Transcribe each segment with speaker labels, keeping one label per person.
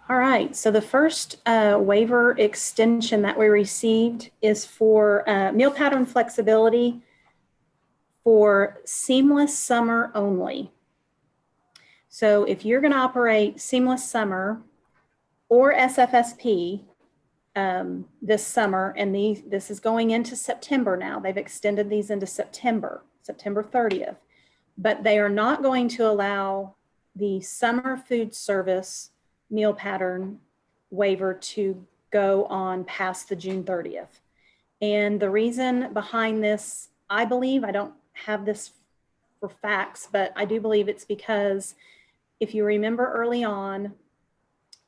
Speaker 1: All right, so the first waiver extension that we received is for meal pattern flexibility for seamless summer only. So if you're going to operate seamless summer or SFSP this summer, and this is going into September now, they've extended these into September 30th, but they are not going to allow the summer food service meal pattern waiver to go on past the June 30th. And the reason behind this, I believe, I don't have this for facts, but I do believe it's because if you remember early on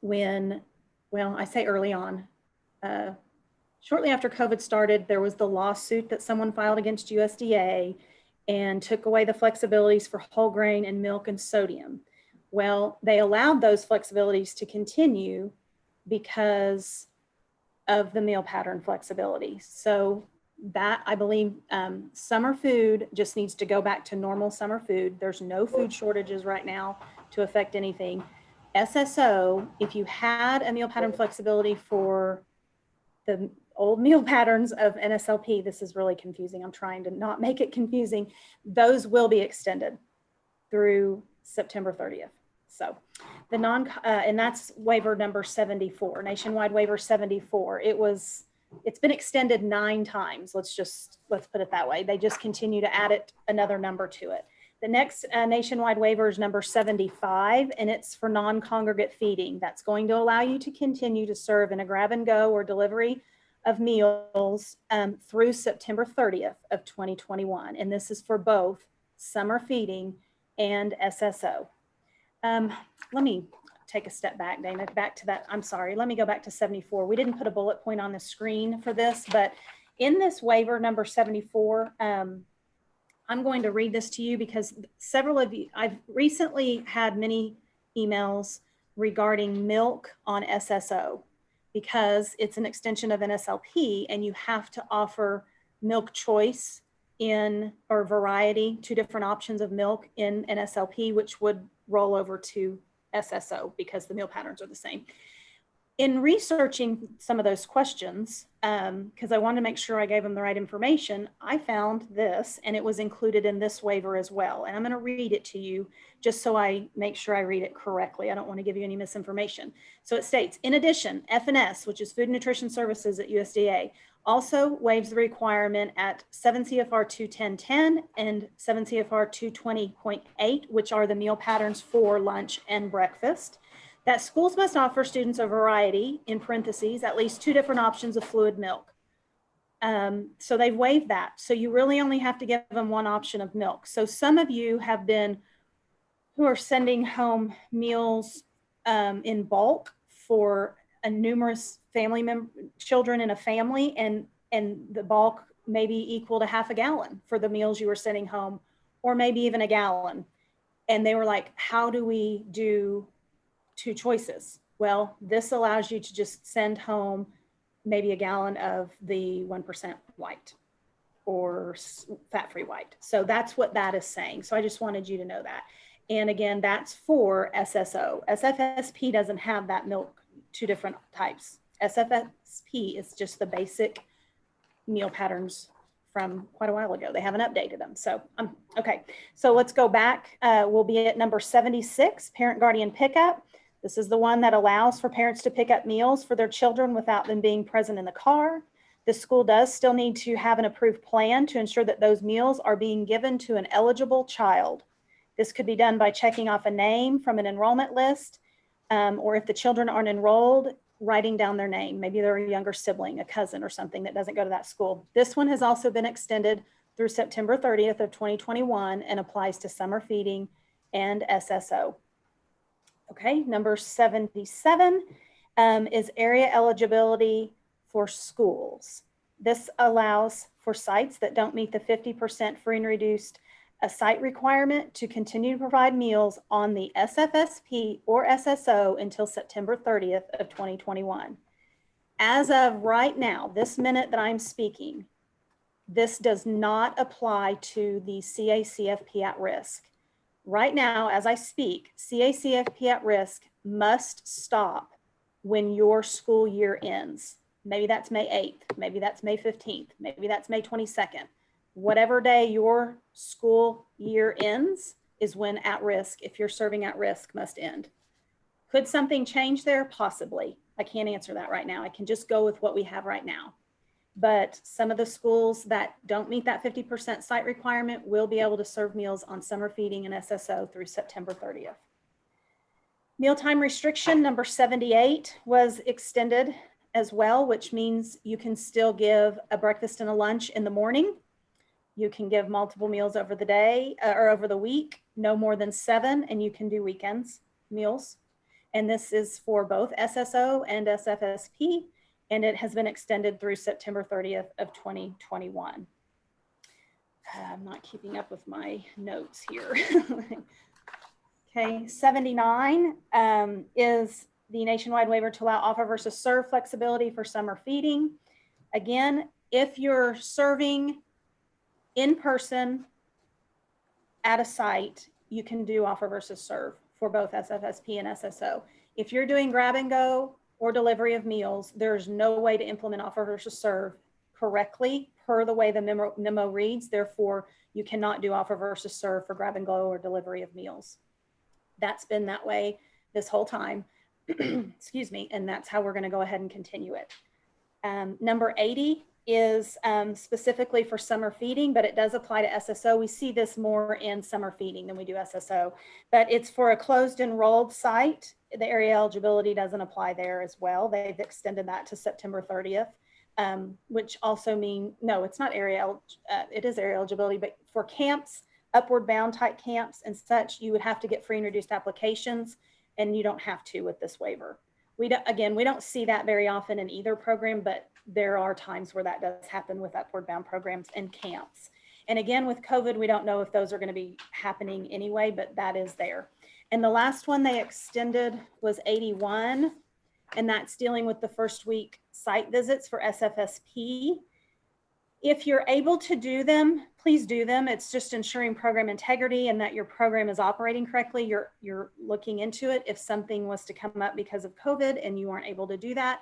Speaker 1: when, well, I say early on, shortly after COVID started, there was the lawsuit that someone filed against USDA and took away the flexibilities for whole grain and milk and sodium. Well, they allowed those flexibilities to continue because of the meal pattern flexibility. So that, I believe, summer food just needs to go back to normal summer food. There's no food shortages right now to affect anything. SSO, if you had a meal pattern flexibility for the old meal patterns of Nslp, this is really confusing. I'm trying to not make it confusing. Those will be extended through September 30th. So the and that's waiver number 74, nationwide waiver 74. It's been extended 9 times. Let's put it that way. They just continue to add another number to it. The next nationwide waiver is number 75, and it's for non-congregate feeding. That's going to allow you to continue to serve in a grab and go or delivery of meals through September 30th of 2021. And this is for both summer feeding and SSO. Let me take a step back, Dana, back to that. I'm sorry, let me go back to 74. We didn't put a bullet point on the screen for this, but in this waiver number 74, I'm going to read this to you because several of you, I've recently had many emails regarding milk on SSO because it's an extension of Nslp and you have to offer milk choice or variety, 2 different options of milk in Nslp, which would roll over to SSO because the meal patterns are the same. In researching some of those questions, because I wanted to make sure I gave them the right information, I found this, and it was included in this waiver as well. And I'm going to read it to you just so I make sure I read it correctly. I don't want to give you any misinformation. So it states, in addition, FNS, which is Food and Nutrition Services at USDA, also waives the requirement at 7 CFR 210.10 and 7 CFR 220.8, which are the meal patterns for lunch and breakfast, that schools must offer students a variety, in parentheses, at least 2 different options of fluid milk. So they've waived that. So you really only have to give them 1 option of milk. So some of you have been, who are sending home meals in bulk for a numerous family children in a family, and the bulk may be equal to half a gallon for the meals you were sending home, or maybe even a gallon. And they were like, how do we do 2 choices? Well, this allows you to just send home maybe a gallon of the 1% white or fat-free white. So that's what that is saying. So I just wanted you to know that. And again, that's for SSO. SFSP doesn't have that milk, 2 different types. SFSP is just the basic meal patterns from quite a while ago. They haven't updated them. So, okay. So let's go back. We'll be at number 76, parent guardian pickup. This is the one that allows for parents to pick up meals for their children without them being present in the car. The school does still need to have an approved plan to ensure that those meals are being given to an eligible child. This could be done by checking off a name from an enrollment list, or if the children aren't enrolled, writing down their name. Maybe they're a younger sibling, a cousin or something that doesn't go to that school. This one has also been extended through September 30th of 2021 and applies to summer feeding and SSO. Okay, number 77 is area eligibility for schools. This allows for sites that don't meet the 50% free and reduced site requirement to continue to provide meals on the SFSP or SSO until September 30th of 2021. As of right now, this minute that I'm speaking, this does not apply to the CACFP at risk. Right now, as I speak, CACFP at risk must stop when your school year ends. Maybe that's May 8th, maybe that's May 15th, maybe that's May 22nd. Whatever day your school year ends is when at risk, if you're serving at risk, must end. Could something change there? Possibly. I can't answer that right now. I can just go with what we have right now. But some of the schools that don't meet that 50% site requirement will be able to serve meals on summer feeding and SSO through September 30th. Mealtime restriction number 78 was extended as well, which means you can still give a breakfast and a lunch in the morning. You can give multiple meals over the day or over the week, no more than 7, and you can do weekends meals. And this is for both SSO and SFSP, and it has been extended through September 30th of 2021. I'm not keeping up with my notes here. Okay, 79 is the nationwide waiver to allow offer versus serve flexibility for summer feeding. Again, if you're serving in person at a site, you can do offer versus serve for both SFSP and SSO. If you're doing grab and go or delivery of meals, there's no way to implement offer versus serve correctly per the way the memo reads. Therefore, you cannot do offer versus serve for grab and go or delivery of meals. That's been that way this whole time. Excuse me. And that's how we're going to go ahead and continue it. Number 80 is specifically for summer feeding, but it does apply to SSO. We see this more in summer feeding than we do SSO, but it's for a closed enrolled site. The area eligibility doesn't apply there as well. They've extended that to September 30th, which also mean, no, it's not area, it is area eligibility, but for camps, upward bound type camps and such, you would have to get free and reduced applications, and you don't have to with this waiver. We don't see that very often in either program, but there are times where that does happen with upward bound programs and camps. And again, with COVID, we don't know if those are going to be happening anyway, but that is there. And the last one they extended was 81, and that's dealing with the first week site visits for SFSP. If you're able to do them, please do them. It's just ensuring program integrity and that your program is operating correctly. You're looking into it. If something was to come up because of COVID and you aren't able to do that,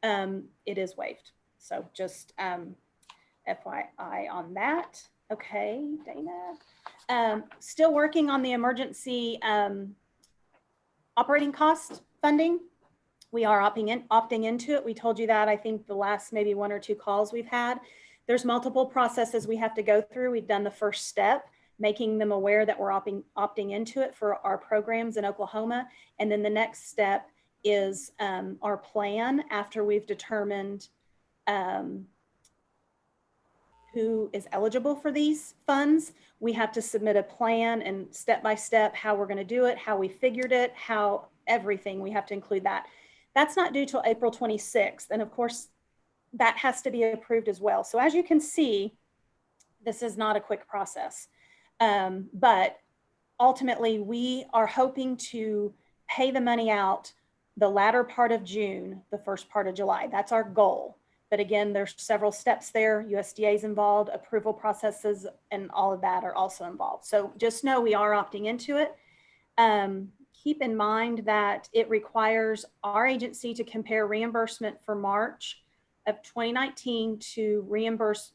Speaker 1: it is waived. So just FYI on that. Okay, Dana. Still working on the emergency operating cost funding. We are opting into it. We told you that, I think, the last maybe 1 or 2 calls we've had. There's multiple processes we have to go through. We've done the first step, making them aware that we're opting into it for our programs in Oklahoma. And then the next step is our plan after we've determined who is eligible for these funds. We have to submit a plan and step by step how we're going to do it, how we figured it, how everything, we have to include that. That's not due till April 26th. And of course, that has to be approved as well. So as you can see, this is not a quick process. But ultimately, we are hoping to pay the money out the latter part of June, the first part of July. That's our goal. But again, there's several steps there. USDA is involved, approval processes, and all of that are also involved. So just know we are opting into it. Keep in mind that it requires our agency to compare reimbursement for March of 2019 to reimburse,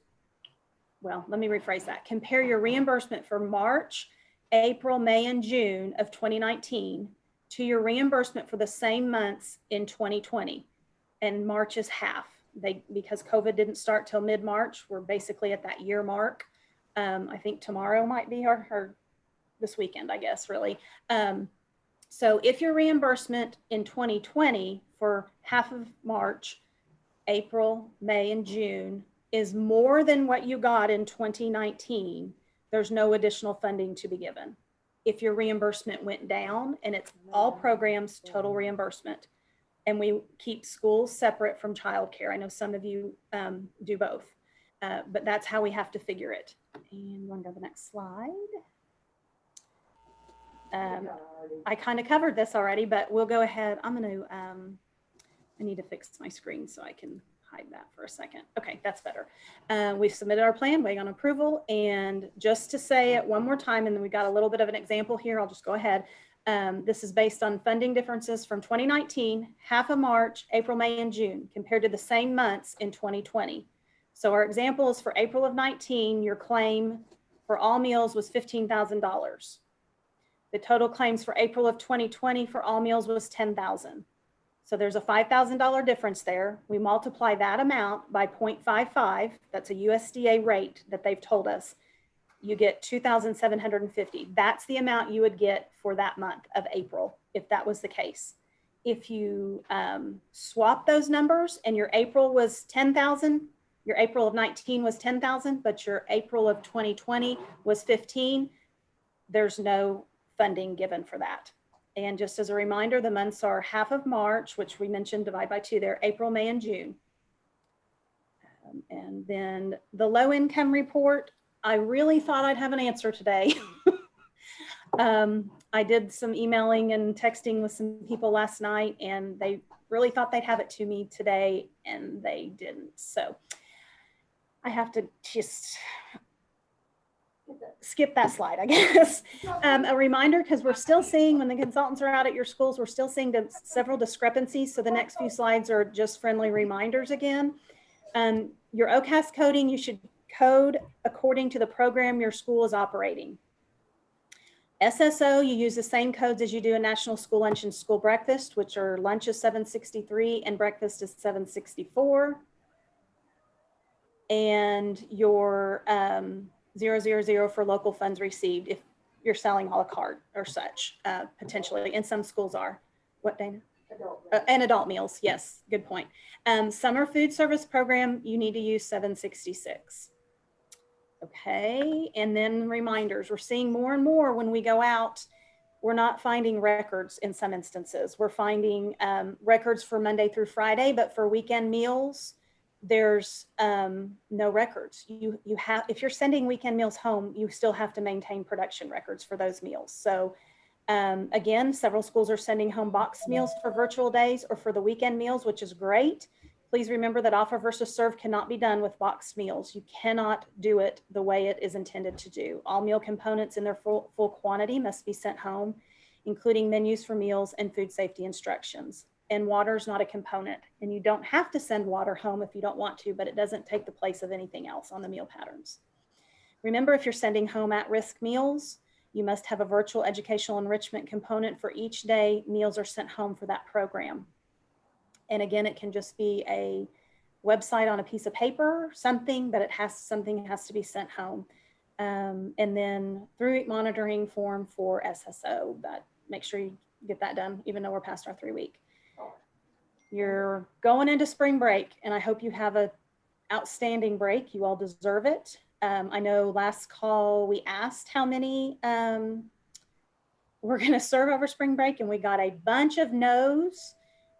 Speaker 1: well, let me rephrase that. Compare your reimbursement for March, April, May, and June of 2019 to your reimbursement for the same months in 2020. And March is half. Because COVID didn't start till mid-March, we're basically at that year mark. I think tomorrow might be or this weekend, I guess, really. So if your reimbursement in 2020 for half of March, April, May, and June is more than what you got in 2019, there's no additional funding to be given. If your reimbursement went down, and it's all programs, total reimbursement, and we keep schools separate from childcare. I know some of you do both, but that's how we have to figure it. And we'll go to the next slide. I kind of covered this already, but we'll go ahead. I'm going to, I need to fix my screen so I can hide that for a second. Okay, that's better. We've submitted our plan, waiting on approval. And just to say it one more time, and then we got a little bit of an example here, I'll just go ahead. This is based on funding differences from 2019, half of March, April, May, and June, compared to the same months in 2020. So our example is for April of 19, your claim for all meals was $15,000. The total claims for April of 2020 for all meals was $10,000. So there's a $5,000 difference there. We multiply that amount by 0.55. That's a USDA rate that they've told us. You get $2,750. That's the amount you would get for that month of April, if that was the case. If you swap those numbers and your April was 10,000, your April of 19 was 10,000, but your April of 2020 was 15, there's no funding given for that. And just as a reminder, the months are half of March, which we mentioned, divide by 2 there, April, May, and June. And then the low income report, I really thought I'd have an answer today. I did some emailing and texting with some people last night, and they really thought they'd have it to me today, and they didn't. So I have to just skip that slide, I guess. A reminder, because we're still seeing, when the consultants are out at your schools, we're still seeing several discrepancies. So the next few slides are just friendly reminders again. Your OCAS coding, you should code according to the program your school is operating. SSO, you use the same codes as you do in National School Lunch and School Breakfast, which are lunch is 763 and breakfast is 764. And your 000 for local funds received if you're selling a la carte or such, potentially, and some schools are. What, Dana? And adult meals, yes, good point. Summer food service program, you need to use 766. Okay, and then reminders. We're seeing more and more when we go out, we're not finding records in some instances. We're finding records for Monday through Friday, but for weekend meals, there's no records. You have, if you're sending weekend meals home, you still have to maintain production records for those meals. So again, several schools are sending home boxed meals for virtual days or for the weekend meals, which is great. Please remember that offer versus serve cannot be done with boxed meals. You cannot do it the way it is intended to do. All meal components in their full quantity must be sent home, including menus for meals and food safety instructions. And water is not a component, and you don't have to send water home if you don't want to, but it doesn't take the place of anything else on the meal patterns. Remember, if you're sending home at-risk meals, you must have a virtual educational enrichment component for each day meals are sent home for that program. And again, it can just be a website on a piece of paper, something, but something has to be sent home. And then 3-week monitoring form for SSO, that make sure you get that done, even though we're past our 3-week. You're going into spring break, and I hope you have an outstanding break. You all deserve it. I know last call we asked how many we're going to serve over spring break, and we got a bunch of no's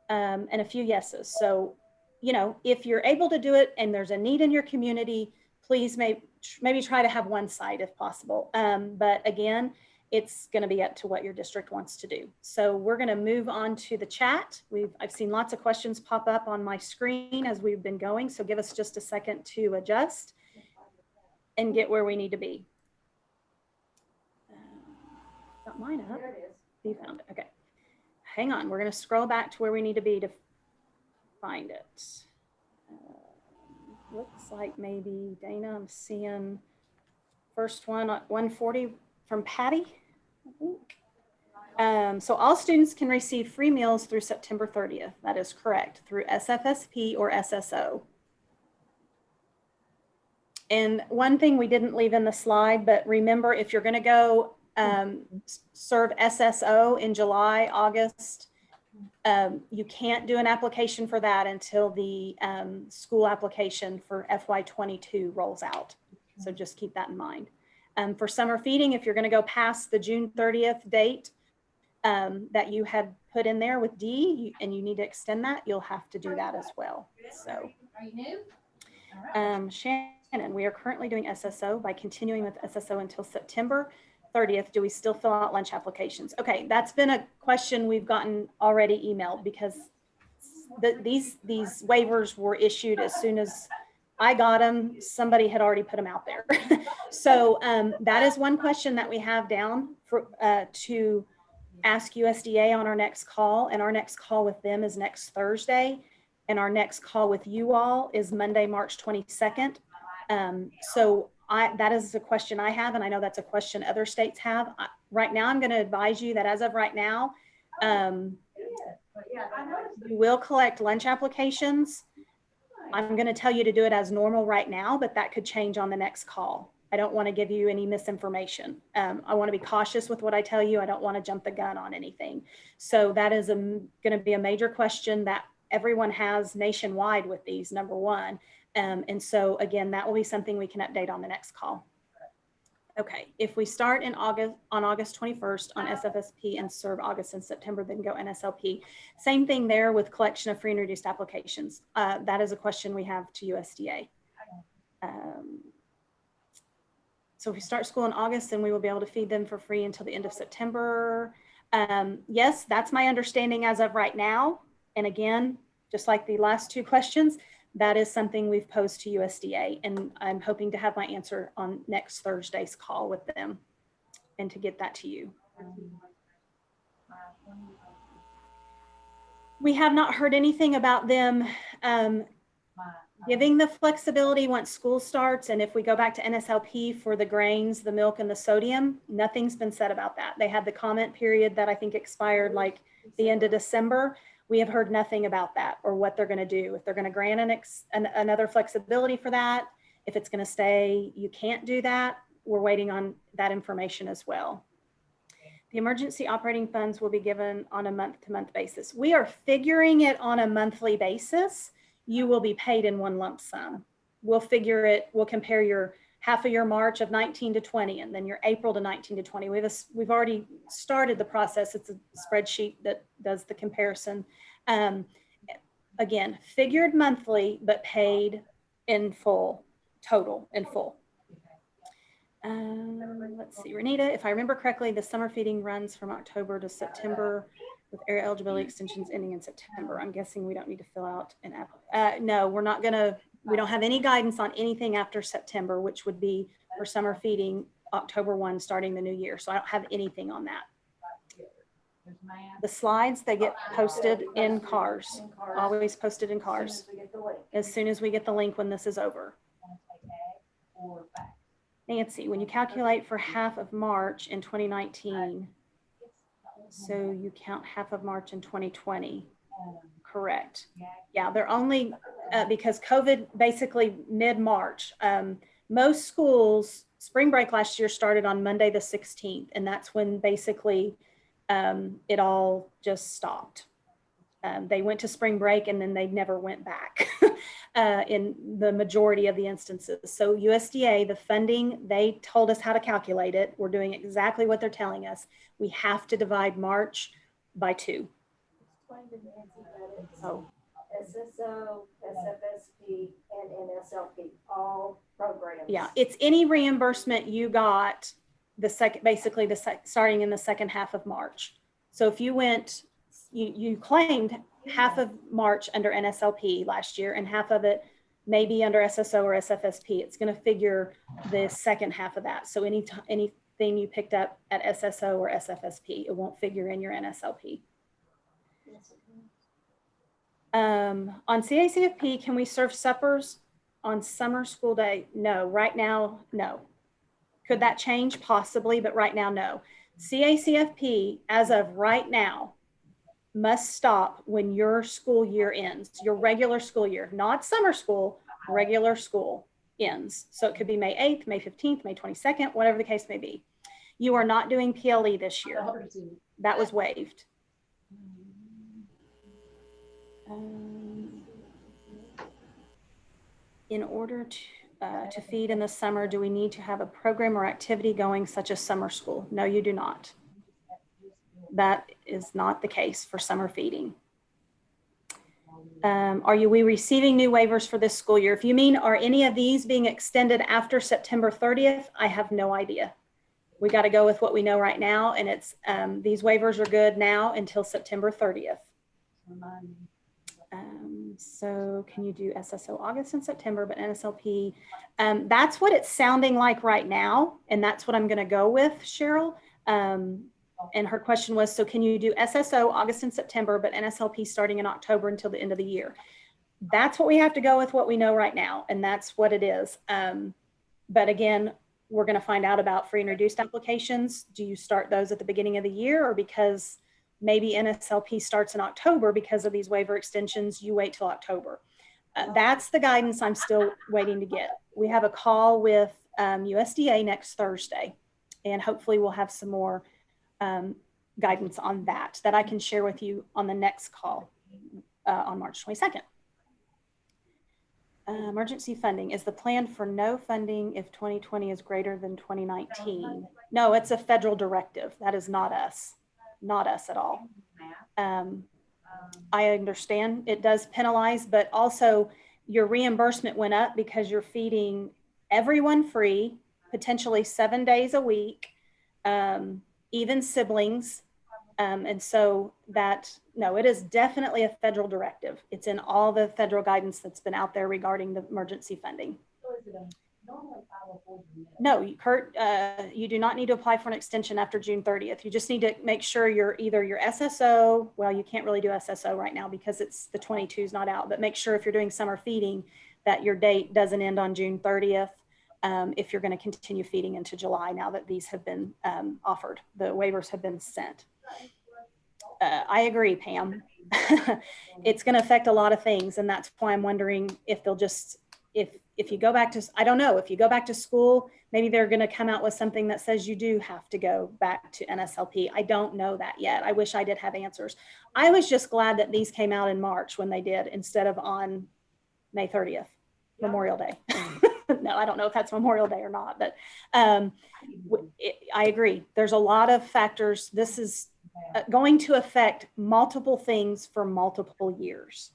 Speaker 1: and a few yeses. So, you know, if you're able to do it and there's a need in your community, please maybe try to have one site if possible. But again, it's going to be up to what your district wants to do. So we're going to move on to the chat. I've seen lots of questions pop up on my screen as we've been going. So give us just a second to adjust and get where we need to be. Got mine up. There it is. You found it. Okay. Hang on. We're going to scroll back to where we need to be to find it. Looks like maybe Dana, I'm seeing first one at 140 from Patty, I think. So all students can receive free meals through September 30th. That is correct, through SFSP or SSO. And one thing we didn't leave in the slide, but remember, if you're going to go serve SSO in July, August, you can't do an application for that until the school application for FY22 rolls out. So just keep that in mind. For summer feeding, if you're going to go past the June 30th date that you had put in there with D, and you need to extend that, you'll have to do that as well. So,
Speaker 2: are you new?
Speaker 1: Shannon, we are currently doing SSO by continuing with SSO until September 30th. Do we still fill out lunch applications? Okay, that's been a question we've gotten already emailed because these waivers were issued as soon as I got them. Somebody had already put them out there. So that is one question that we have down for to ask USDA on our next call, and our next call with them is next Thursday, and our next call with you all is Monday, March 22nd. So that is a question I have, and I know that's a question other states have. Right now, I'm going to advise you that as of right now, you will collect lunch applications. I'm going to tell you to do it as normal right now, but that could change on the next call. I don't want to give you any misinformation. I want to be cautious with what I tell you. I don't want to jump the gun on anything. So that is going to be a major question that everyone has nationwide with these, number one. And so again, that will be something we can update on the next call. Okay, if we start in August 21st on SFSP and serve August and September, then go Nslp. Same thing there with collection of free and reduced applications. That is a question we have to USDA. So if we start school in August, then we will be able to feed them for free until the end of September. Yes, that's my understanding as of right now. And again, just like the last two questions, that is something we've posed to USDA, and I'm hoping to have my answer on next Thursday's call with them and to get that to you. We have not heard anything about them giving the flexibility once school starts. And if we go back to Nslp for the grains, the milk, and the sodium, nothing's been said about that. They had the comment period that I think expired like the end of December. We have heard nothing about that or what they're going to do. If they're going to grant another flexibility for that, if it's going to stay, you can't do that. We're waiting on that information as well. The emergency operating funds will be given on a month-to-month basis. We are figuring it on a monthly basis. You will be paid in one lump sum. We'll figure it, we'll compare your half of your March of 19 to 20, and then your April to 19 to 20. We've already started the process. It's a spreadsheet that does the comparison. Again, figured monthly, but paid in full, total in full. Let's see, Renita, if I remember correctly, the summer feeding runs from October to September with area eligibility extensions ending in September. I'm guessing we don't need to fill out an app. No, we're not gonna, we don't have any guidance on anything after September, which would be for summer feeding October 1, starting the new year. So I don't have anything on that. The slides, they get posted in cars, always posted in cars as soon as we get the link when this is over. Nancy, when you calculate for half of March in 2019, so you count half of March in 2020, correct? Yeah, they're only, because COVID basically mid-March. Most schools, spring break last year started on Monday the 16th, and that's when basically it all just stopped. They went to spring break and then they never went back in the majority of the instances. So USDA, the funding, they told us how to calculate it. We're doing exactly what they're telling us. We have to divide March by 2.
Speaker 3: Oh. SSO, SFSP, and Nslp, all programs.
Speaker 1: Yeah, it's any reimbursement you got basically starting in the second half of March. So if you went, you claimed half of March under Nslp last year and half of it maybe under SSO or SFSP. It's going to figure the second half of that. So anything you picked up at SSO or SFSP, it won't figure in your Nslp. On CACFP, can we serve suppers on summer school day? No, right now, no. Could that change? Possibly, but right now, no. CACFP, as of right now, must stop when your school year ends, your regular school year, not summer school, regular school ends. So it could be May 8th, May 15th, May 22nd, whatever the case may be. You are not doing PLE this year. That was waived. In order to feed in the summer, do we need to have a program or activity going such as summer school? No, you do not. That is not the case for summer feeding. Are we receiving new waivers for this school year? If you mean, are any of these being extended after September 30th? I have no idea. We got to go with what we know right now. And it's, these waivers are good now until September 30th. So can you do SSO August and September, but NSLP? That's what it's sounding like right now. And that's what I'm going to go with, Cheryl. And her question was, so can you do SSO August and September, but NSLP starting in October until the end of the year? That's what we have to go with, what we know right now. And that's what it is. But again, we're going to find out about free and reduced applications. Do you start those at the beginning of the year, or because maybe NSLP starts in October because of these waiver extensions, you wait till October? That's the guidance I'm still waiting to get. We have a call with USDA next Thursday, and hopefully we'll have some more guidance on that I can share with you on the next call on March 22nd. Emergency funding. Is the plan for no funding if 2020 is greater than 2019? No, it's a federal directive. That is not us. Not us at all. I understand it does penalize, but also your reimbursement went up because you're feeding everyone free, potentially 7 days a week, even siblings. And so that, no, it is definitely a federal directive. It's in all the federal guidance that's been out there regarding the emergency funding. No, Kurt, you do not need to apply for an extension after June 30th. You just need to make sure you're either your SSO, well, you can't really do SSO right now because it's the 22 is not out, but make sure if you're doing summer feeding that your date doesn't end on June 30th. If you're going to continue feeding into July now that these have been offered, the waivers have been sent. I agree, Pam. It's going to affect a lot of things, and that's why I'm wondering if they'll just, if you go back to, I don't know, if you go back to school, maybe they're going to come out with something that says you do have to go back to NSLP. I don't know that yet. I wish I did have answers. I was just glad that these came out in March when they did instead of on May 30th, Memorial Day. No, I don't know if that's Memorial Day or not, but I agree. There's a lot of factors. This is going to affect multiple things for multiple years.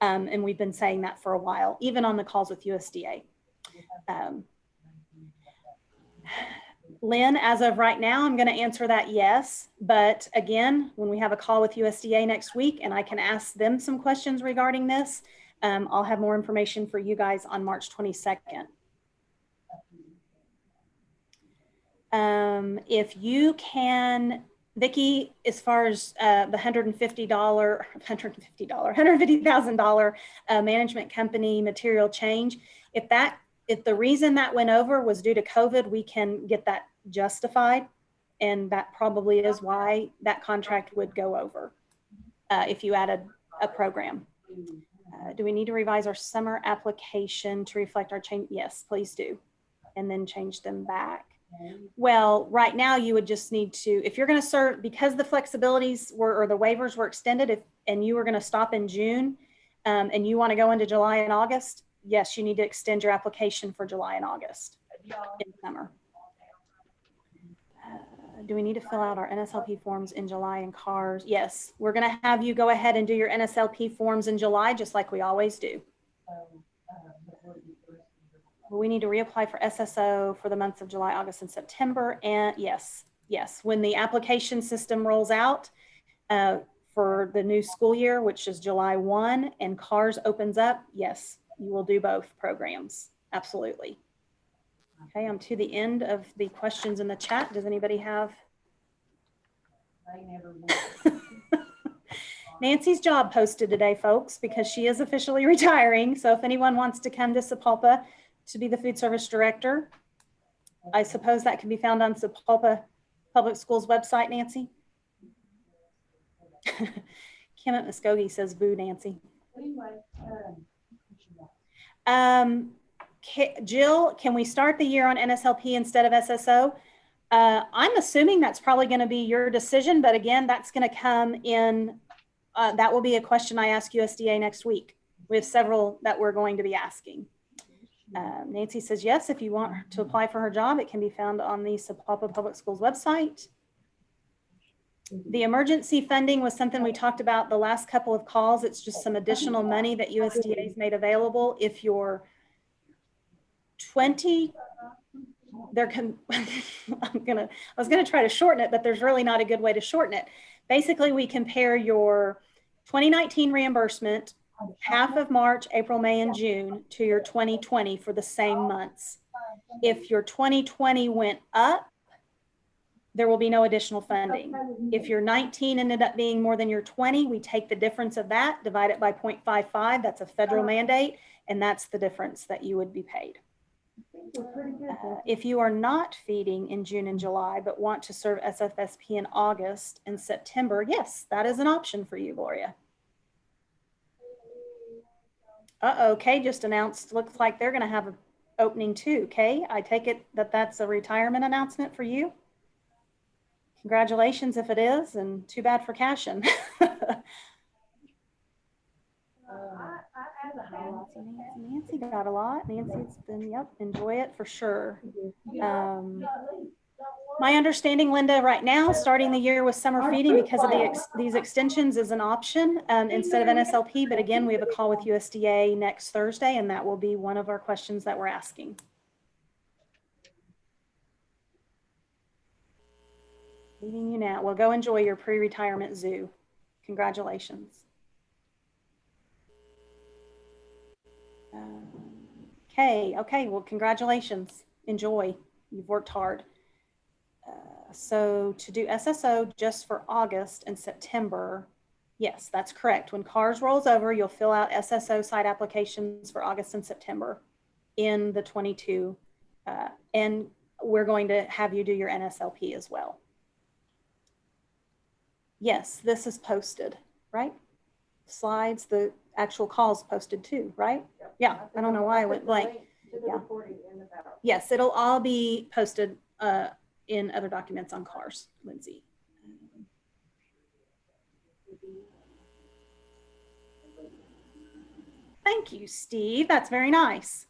Speaker 1: And we've been saying that for a while, even on the calls with USDA. Lynn, as of right now, I'm going to answer that yes. But again, when we have a call with USDA next week and I can ask them some questions regarding this, I'll have more information for you guys on March 22nd. If you can, Vicki, as far as the $150,000 management company material change, if the reason that went over was due to COVID, we can get that justified. And that probably is why that contract would go over if you added a program. Do we need to revise our summer application to reflect our change? Yes, please do. And then change them back. Well, right now you would just need to, if you're going to serve, because the flexibilities were, or the waivers were extended, and you were going to stop in June and you want to go into July and August, yes, you need to extend your application for July and August in summer. Do we need to fill out our NSLP forms in July in CARS? Yes, we're going to have you go ahead and do your NSLP forms in July, just like we always do. We need to reapply for SSO for the months of July, August, and September. And yes, when the application system rolls out for the new school year, which is July 1, and CARS opens up, yes, you will do both programs. Absolutely. Okay, I'm to the end of the questions in the chat. Does anybody have? Nancy's job posted today, folks, because she is officially retiring. So if anyone wants to come to Sapulpa to be the food service director, I suppose that can be found on Sapulpa Public Schools website, Nancy. Kim at Muskogee says, boo, Nancy. Jill, can we start the year on NSLP instead of SSO? I'm assuming that's probably going to be your decision, but again, that's going to come in, that will be a question I ask USDA next week. We have several that we're going to be asking. Nancy says, yes, if you want her to apply for her job, it can be found on the Sapulpa Public Schools website. The emergency funding was something we talked about the last couple of calls. It's just some additional money that USDA has made available. If you're 20, I was gonna try to shorten it, but there's really not a good way to shorten it. Basically, we compare your 2019 reimbursement half of March, April, May, and June to your 2020 for the same months. If your 2020 went up, there will be no additional funding. If your 19 ended up being more than your 20, we take the difference of that, divide it by 0.55. That's a federal mandate, and that's the difference that you would be paid. If you are not feeding in June and July, but want to serve SFSP in August and September, yes, that is an option for you, Gloria. Uh-oh, Kay just announced, looks like they're gonna have an opening too. Kay, I take it that that's a retirement announcement for you? Congratulations if it is, and too bad for Cashin. Nancy got a lot. Nancy's been, yep, enjoy it for sure. My understanding, Linda, right now, starting the year with summer feeding because of these extensions is an option instead of Nslp. But again, we have a call with USDA next Thursday, and that will be one of our questions that we're asking. Leaving you now. Well, go enjoy your pre-retirement zoo. Congratulations. Okay, well, congratulations. Enjoy. You've worked hard. So to do SSO just for August and September, yes, that's correct. When CARS rolls over, you'll fill out SSO site applications for August and September in the 22. And we're going to have you do your NSLP as well. Yes, this is posted, right? Slides, the actual calls posted too, right? Yeah, I don't know why I went blank. Yeah. Yes, it'll all be posted in other documents on CARS, Lindsay. Thank you, Steve. That's very nice.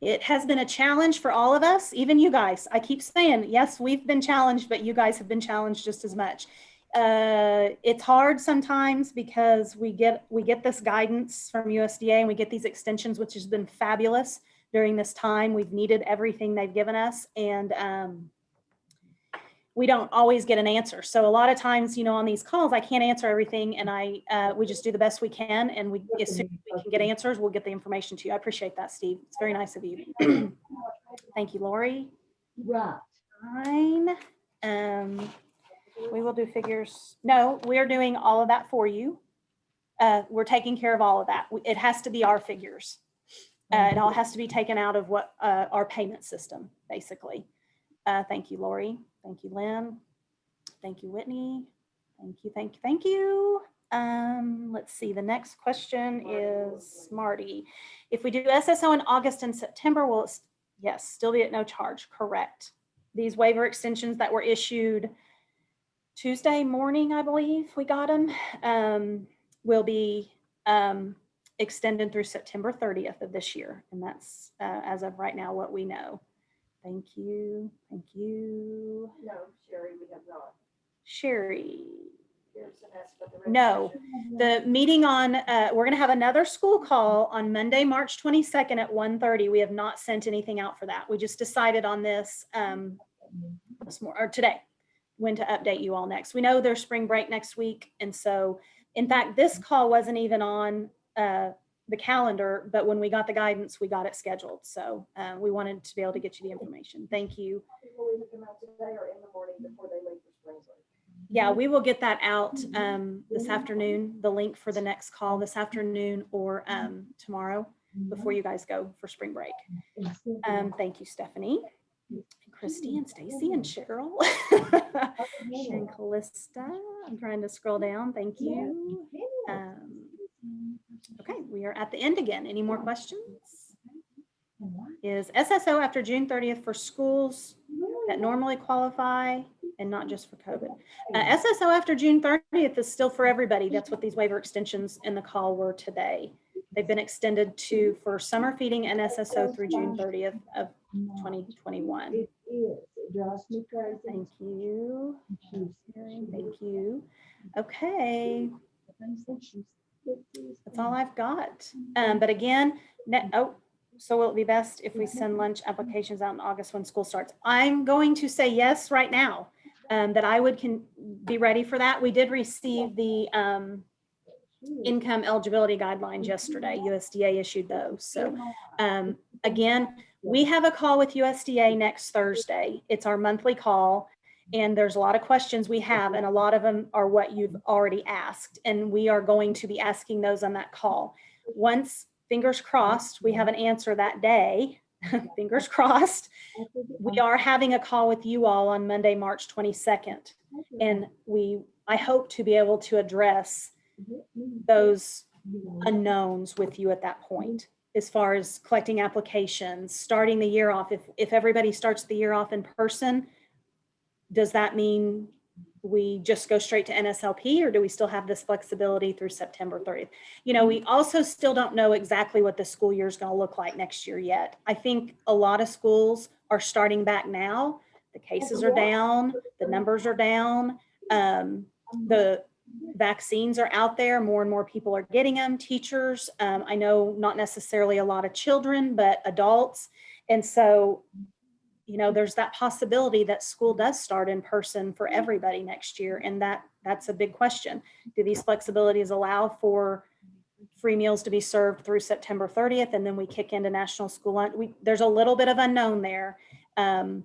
Speaker 1: It has been a challenge for all of us, even you guys. I keep saying, yes, we've been challenged, but you guys have been challenged just as much. It's hard sometimes because we get this guidance from USDA and we get these extensions, which has been fabulous during this time. We've needed everything they've given us, and we don't always get an answer. So a lot of times, you know, on these calls, I can't answer everything, and we just do the best we can, and as soon as we can get answers, we'll get the information to you. I appreciate that, Steve. It's very nice of you. Thank you, Lori.
Speaker 4: Right.
Speaker 1: Fine. We will do figures. No, we're doing all of that for you. We're taking care of all of that. It has to be our figures. It all has to be taken out of what our payment system, basically. Thank you, Lori. Thank you, Lynn. Thank you, Whitney. Thank you. Let's see, the next question is Marty. If we do SSO in August and September, will it, yes, still be at no charge? Correct. These waiver extensions that were issued Tuesday morning, I believe we got them, will be extended through September 30th of this year. And that's, as of right now, what we know. Thank you. Thank you.
Speaker 3: No, Sherry, we have not.
Speaker 1: Sherry.
Speaker 3: Pearson asked for the
Speaker 1: No, the meeting on, we're going to have another school call on Monday, March 22nd at 1:30. We have not sent anything out for that. We just decided on this, or today, when to update you all next. We know there's spring break next week. And so, in fact, this call wasn't even on the calendar, but when we got the guidance, we got it scheduled. So we wanted to be able to get you the information. Thank you.
Speaker 3: People either come out today or in the morning before they leave for spring break.
Speaker 1: Yeah, we will get that out this afternoon, the link for the next call this afternoon or tomorrow before you guys go for spring break. Thank you, Stephanie, and Christy, and Stacy, and Cheryl, and Callista. I'm trying to scroll down. Thank you. Okay, we are at the end again. Any more questions? Is SSO after June 30th for schools that normally qualify and not just for COVID? SSO after June 30th is still for everybody. That's what these waiver extensions in the call were today. They've been extended for summer feeding and SSO through June 30th of 2021.
Speaker 4: It is. It drives me crazy.
Speaker 1: Thank you. Thank you. Okay. That's all I've got. But again, so will it be best if we send lunch applications out in August when school starts? I'm going to say yes right now, that I can be ready for that. We did receive the income eligibility guidelines yesterday. USDA issued those. So again, we have a call with USDA next Thursday. It's our monthly call. And there's a lot of questions we have, and a lot of them are what you've already asked. And we are going to be asking those on that call. Once, fingers crossed, we have an answer that day, fingers crossed, we are having a call with you all on Monday, March 22nd. And I hope to be able to address those unknowns with you at that point, as far as collecting applications, starting the year off. If everybody starts the year off in person, does that mean we just go straight to NSLP, or do we still have this flexibility through September 30th? You know, we also still don't know exactly what the school year is going to look like next year yet. I think a lot of schools are starting back now. The cases are down, the numbers are down, the vaccines are out there, more and more people are getting them, teachers. I know not necessarily a lot of children, but adults. And so, you know, there's that possibility that school does start in person for everybody next year. And that's a big question. Do these flexibilities allow for free meals to be served through September 30th? And then we kick into National School Lunch. There's a little bit of unknown there. And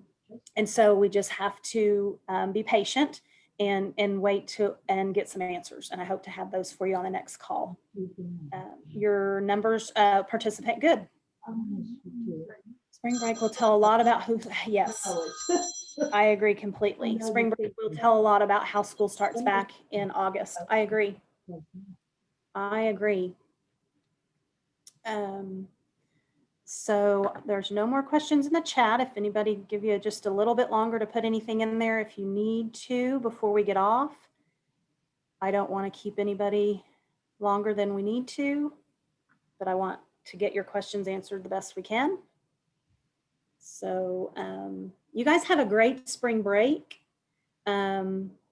Speaker 1: so we just have to be patient and wait and get some answers. And I hope to have those for you on the next call. Your numbers participate. Good. Spring break will tell a lot about yes, I agree completely. Spring break will tell a lot about how school starts back in August. I agree. I agree. So there's no more questions in the chat. If anybody give you just a little bit longer to put anything in there if you need to before we get off. I don't want to keep anybody longer than we need to, but I want to get your questions answered the best we can. So you guys have a great spring break. I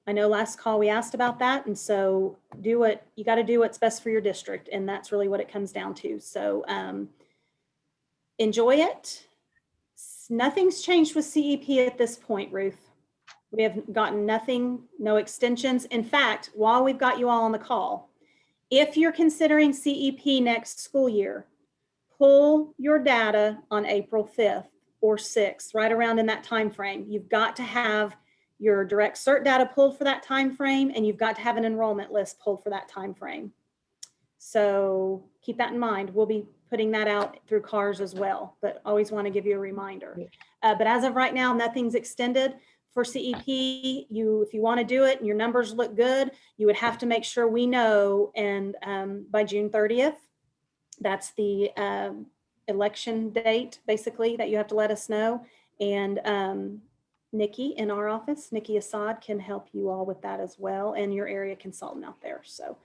Speaker 1: know last call we asked about that. And so you got to do what's best for your district. And that's really what it comes down to. So enjoy it. Nothing's changed with CEP at this point, Ruth. We have gotten nothing, no extensions. In fact, while we've got you all on the call, if you're considering CEP next school year, pull your data on April 5th or 6th, right around in that time frame. You've got to have your direct cert data pulled for that time frame, and you've got to have an enrollment list pulled for that time frame. So keep that in mind. We'll be putting that out through CARS as well, but always want to give you a reminder. But as of right now, nothing's extended for CEP. If you want to do it and your numbers look good, you would have to make sure we know, and by June 30th, that's the election date, basically, that you have to let us know. And Nikki in our office, Nikki Assad, can help you all with that as well, and your area consultant out there. So,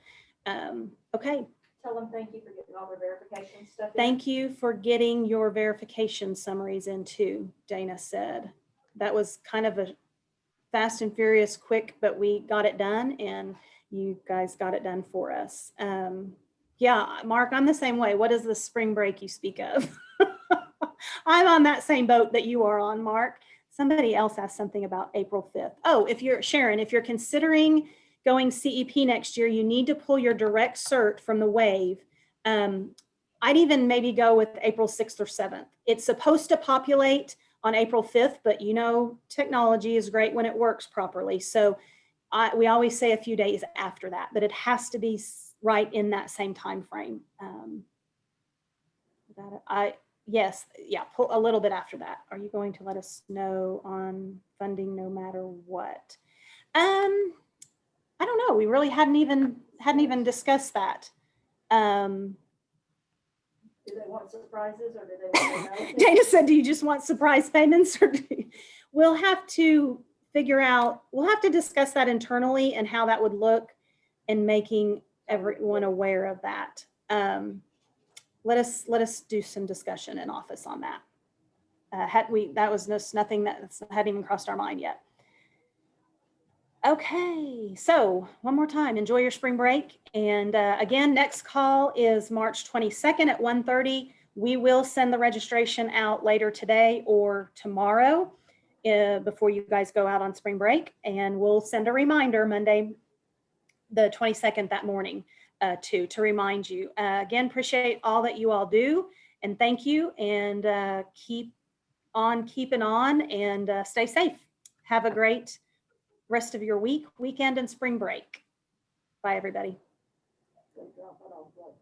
Speaker 1: okay.
Speaker 3: Tell them thank you for getting all their verification stuff in.
Speaker 1: Thank you for getting your verification summaries in too, Dana said. That was kind of a fast and furious quick, but we got it done, and you guys got it done for us. Yeah, Mark, I'm the same way. What is the spring break you speak of? I'm on that same boat that you are on, Mark. Somebody else asked something about April 5th. Oh, Sharon, if you're considering going CEP next year, you need to pull your direct cert from the Waive. I'd even maybe go with April 6th or 7th. It's supposed to populate on April 5th, but you know, technology is great when it works properly. So we always say a few days after that, but it has to be right in that same time frame. Pull a little bit after that. Are you going to let us know on funding no matter what? I don't know. We really hadn't even discussed that.
Speaker 3: Do they want surprises, or do they want to know?
Speaker 1: Dana said, do you just want surprise payments, or we'll have to figure out, we'll have to discuss that internally and how that would look, and making everyone aware of that. Let us do some discussion in office on that. That was just nothing that hadn't even crossed our mind yet. Okay, so one more time, enjoy your spring break. And again, next call is March 22nd at 1:30. We will send the registration out later today or tomorrow before you guys go out on spring break. And we'll send a reminder Monday, the 22nd, that morning. to remind you. Again, appreciate all that you all do, and thank you, and keep on keeping on, and stay safe. Have a great rest of your week, weekend, and spring break. Bye, everybody.
Speaker 4: Drop it off, right.